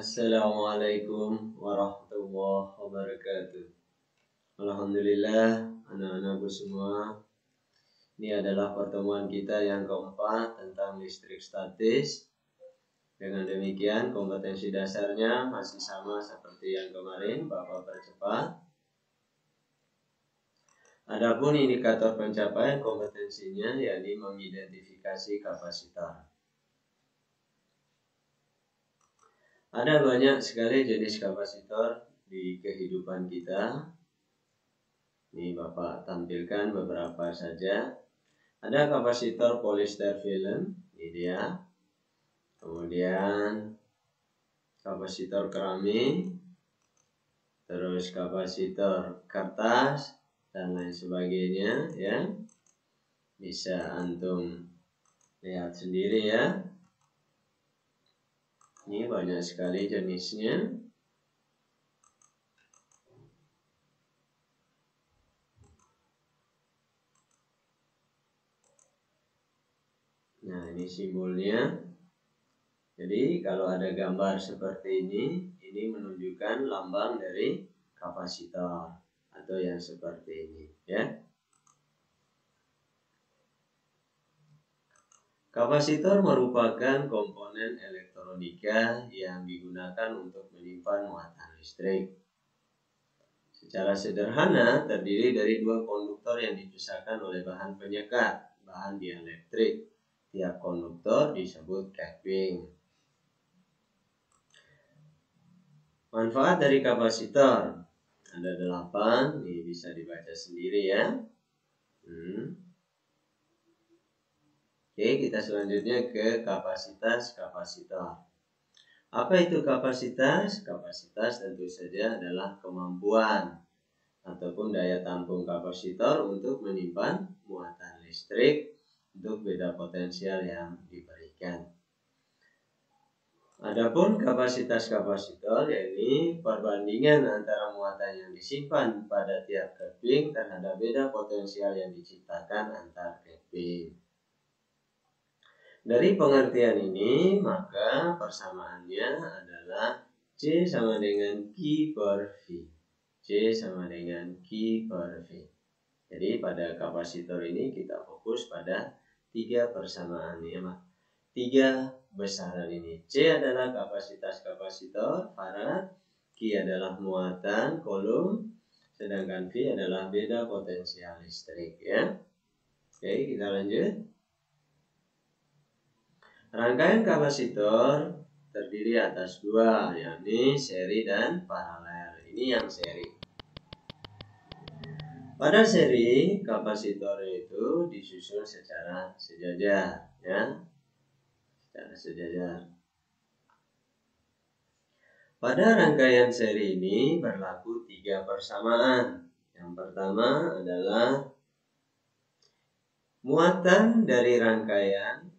Assalamualaikum warahmatullahi wabarakatuh. Alhamdulillah, anak-anakku semua. Ini adalah pertemuan kita yang keempat tentang listrik statis. Dengan demikian, kompetensi dasarnya masih sama seperti yang kemarin, Bapak percepat. Adapun indikator pencapaian kompetensinya yakni mengidentifikasi kapasitor. Ada banyak sekali jenis kapasitor di kehidupan kita. Ini Bapak tampilkan beberapa saja. Ada kapasitor polyester film, ini dia. Kemudian kapasitor keramik, terus kapasitor kertas dan lain sebagainya ya. Bisa antum lihat sendiri ya. Ini banyak sekali jenisnya. Nah, ini simbolnya. Jadi kalau ada gambar seperti ini menunjukkan lambang dari kapasitor atau yang seperti ini ya. Kapasitor merupakan komponen elektronika yang digunakan untuk menyimpan muatan listrik. Secara sederhana terdiri dari dua konduktor yang dipisahkan oleh bahan penyekat, bahan dielektrik. Tiap konduktor disebut casing. Manfaat dari kapasitor ada 8, ini bisa dibaca sendiri ya. Oke, kita selanjutnya ke kapasitas kapasitor. Apa itu kapasitas? Kapasitas tentu saja adalah kemampuan ataupun daya tampung kapasitor untuk menyimpan muatan listrik untuk beda potensial yang diberikan. Adapun kapasitas kapasitor yakni perbandingan antara muatan yang disimpan pada tiap keping terhadap beda potensial yang diciptakan antar keping. Dari pengertian ini, maka persamaannya adalah C sama dengan Q per V. C sama dengan Q per V. Jadi pada kapasitor ini kita fokus pada 3 persamaannya, 3 besaran ini. C adalah kapasitas kapasitor, farad. Q adalah muatan, kolom. Sedangkan V adalah beda potensial listrik ya. Oke, kita lanjut. Rangkaian kapasitor terdiri atas 2, yakni seri dan paralel. Ini yang seri. Pada seri, kapasitor itu disusun secara sejajar, ya, secara sejajar. Pada rangkaian seri ini berlaku 3 persamaan. Yang pertama adalah muatan dari rangkaian.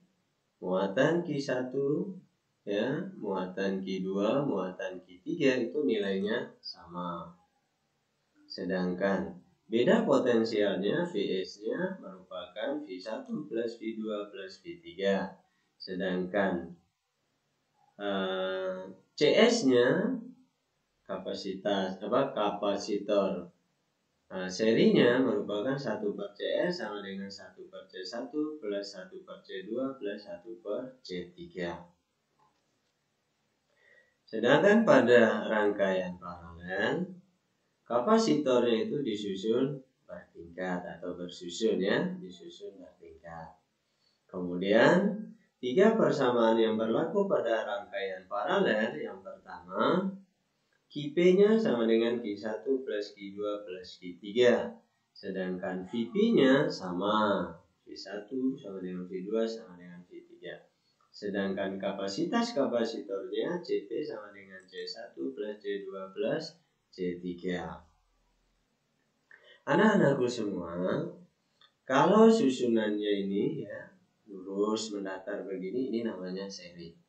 Muatan Q1 ya, muatan Q2, muatan Q3 itu nilainya sama. Sedangkan beda potensialnya Vs-nya merupakan V1 plus V2 plus V3. Sedangkan CS-nya kapasitor serinya merupakan 1 per CS sama dengan 1 per C1 plus 1 per C2 plus 1 per C3. Sedangkan pada rangkaian paralel, kapasitornya itu disusun bertingkat atau bersusun ya, disusun bertingkat. Kemudian 3 persamaan yang berlaku pada rangkaian paralel, yang pertama Qp-nya sama dengan Q1 plus Q2 plus Q3. Sedangkan Vp-nya sama. V1 sama dengan V2 sama dengan V3. Sedangkan kapasitas kapasitornya Cp sama dengan C1 plus C2 plus C3. Anak-anakku semua, kalau susunannya ini ya lurus mendatar begini, ini namanya seri.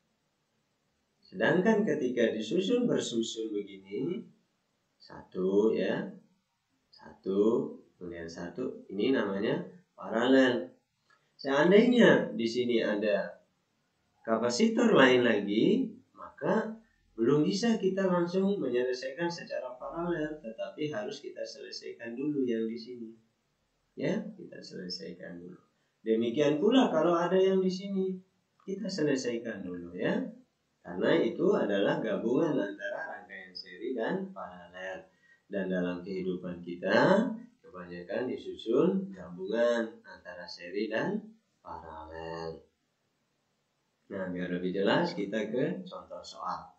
Sedangkan ketika disusun bersusun begini, 1 ya, 1 kemudian 1, ini namanya paralel. Seandainya di sini ada kapasitor lain lagi, maka belum bisa kita langsung menyelesaikan secara paralel, tetapi harus kita selesaikan dulu yang di sini. Ya, kita selesaikan dulu. Demikian pula kalau ada yang di sini, kita selesaikan dulu ya. Karena itu adalah gabungan antara rangkaian seri dan paralel. Dan dalam kehidupan kita, kebanyakan disusun gabungan antara seri dan paralel. Nah, biar lebih jelas, kita ke contoh soal.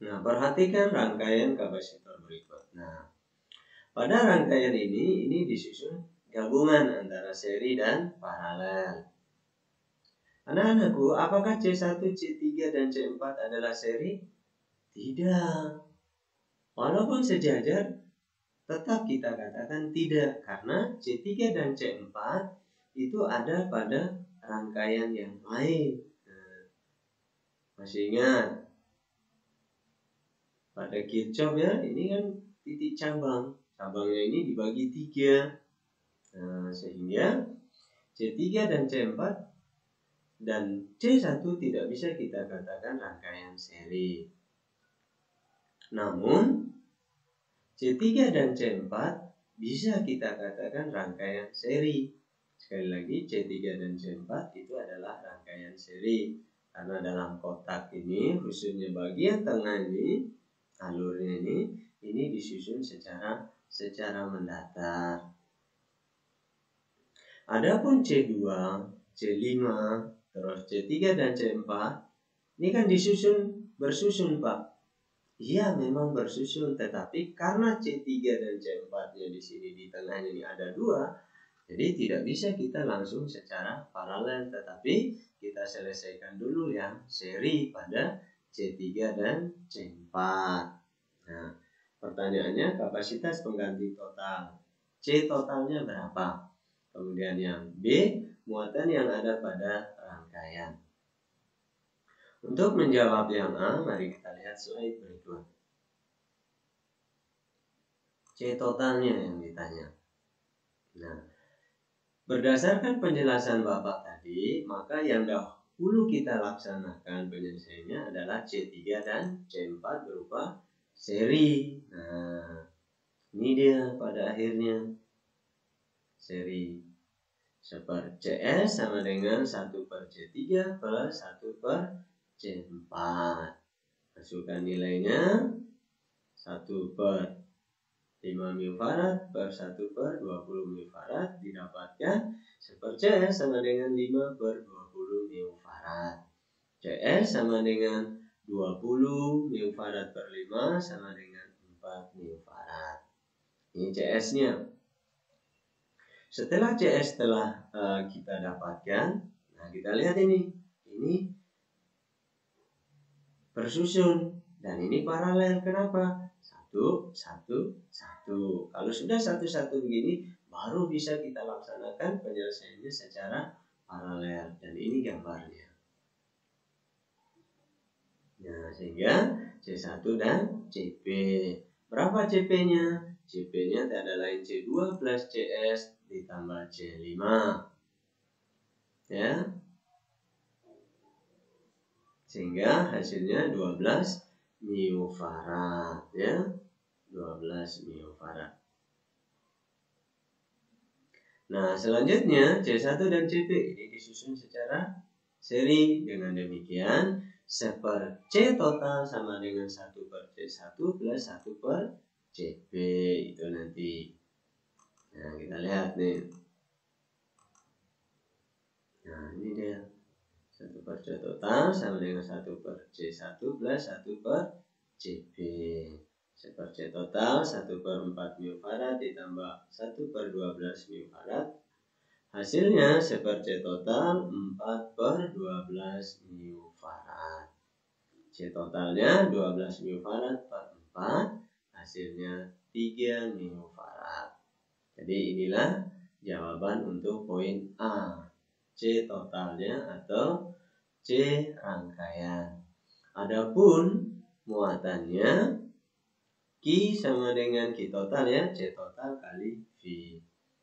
Nah, perhatikan rangkaian kapasitor berikut. Nah, pada rangkaian ini disusun gabungan antara seri dan paralel. Anak-anakku, apakah C1, C3, dan C4 adalah seri? Tidak. Walaupun sejajar, tetap kita katakan tidak. Karena C3 dan C4 itu ada pada rangkaian yang lain. Nah, masih ingat? Pada Kirchhoff ya, ini kan titik cabang. Cabangnya ini dibagi 3. Nah, sehingga C3 dan C4 dan C1 tidak bisa kita katakan rangkaian seri. Namun C3 dan C4 bisa kita katakan rangkaian seri. Sekali lagi, C3 dan C4 itu adalah rangkaian seri. Karena dalam kotak ini, khususnya bagian tengah ini, alurnya ini disusun secara mendatar. Adapun C2, C5, terus C3 dan C4, ini kan bersusun Pak. Iya memang bersusun, tetapi karena C3 dan C4-nya di sini di tengahnya ini ada 2, jadi tidak bisa kita langsung secara paralel, tetapi kita selesaikan dulu yang seri pada C3 dan C4. Nah, pertanyaannya kapasitas pengganti total. C totalnya berapa? Kemudian yang B, muatan yang ada pada rangkaian. Untuk menjawab yang A, mari kita lihat slide berikut. C totalnya yang ditanya. Nah, berdasarkan penjelasan Bapak tadi, maka yang dahulu kita laksanakan penyelesaiannya adalah C3 dan C4 berupa seri. Nah, ini dia pada akhirnya seri. Seperti CS sama dengan 1/C3 plus 1/C4. Masukkan nilainya 1/5 microfarad per 1/20 microfarad didapatkan seperti CS sama dengan 5/20 microfarad. CS sama dengan 20 microfarad per 5 sama dengan 4 microfarad. Ini CS-nya. Setelah CS telah kita dapatkan, nah kita lihat ini bersusun dan ini paralel. Kenapa? 1, 1, 1. Kalau sudah 1, 1 begini, baru bisa kita laksanakan penyelesaiannya secara paralel. Dan ini gambarnya. Nah, sehingga C1 dan CP. Berapa CP-nya? CP-nya tidak ada lain C2 plus CS ditambah C5. Ya. Sehingga hasilnya 12 microfarad ya. 12 microfarad. Nah, selanjutnya C1 dan CP ini disusun secara seri. Dengan demikian, C total sama dengan 1/C1 plus 1/CP itu nanti. Nah, kita lihat nih. Nah, ini dia. 1/C total sama dengan 1/C1 plus 1/CP. 1/C total 1/4 microfarad ditambah 1/12 microfarad. Hasilnya 1/C total 4/12 microfarad. C totalnya 12 microfarad per 4. Hasilnya 3 microfarad. Jadi inilah jawaban untuk poin A. C totalnya atau C rangkaian. Adapun muatannya Q sama dengan Q total ya, C total kali V.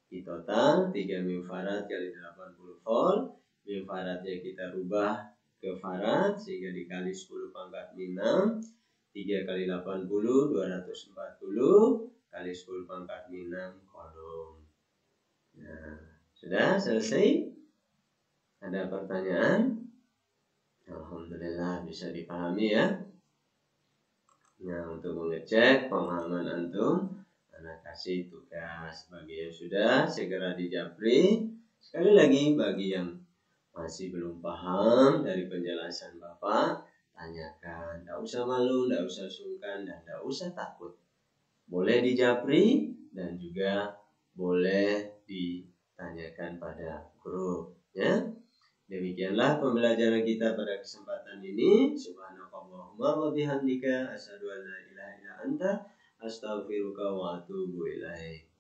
Q total 3 microfarad kali 80 volt. Microfaradnya kita rubah ke Farad sehingga dikali 10 pangkat min 6. 3 kali 80 240 kali 10 pangkat min 6 kolom. Nah, sudah selesai? Ada pertanyaan? Alhamdulillah bisa dipahami ya. Nah, untuk mengecek pemahaman antum, anak kasih tugas bagi yang sudah segera dijapri. Sekali lagi bagi yang masih belum paham dari penjelasan Bapak, tanyakan. Tidak usah malu, tidak usah sungkan, dan tidak usah takut. Boleh dijapri dan juga boleh ditanyakan pada grup. Ya. Demikianlah pembelajaran kita pada kesempatan ini. Subhanakallahumma wa bihamdika asyhadu an la ilaha illa anta astaghfiruka wa atubu ilaik.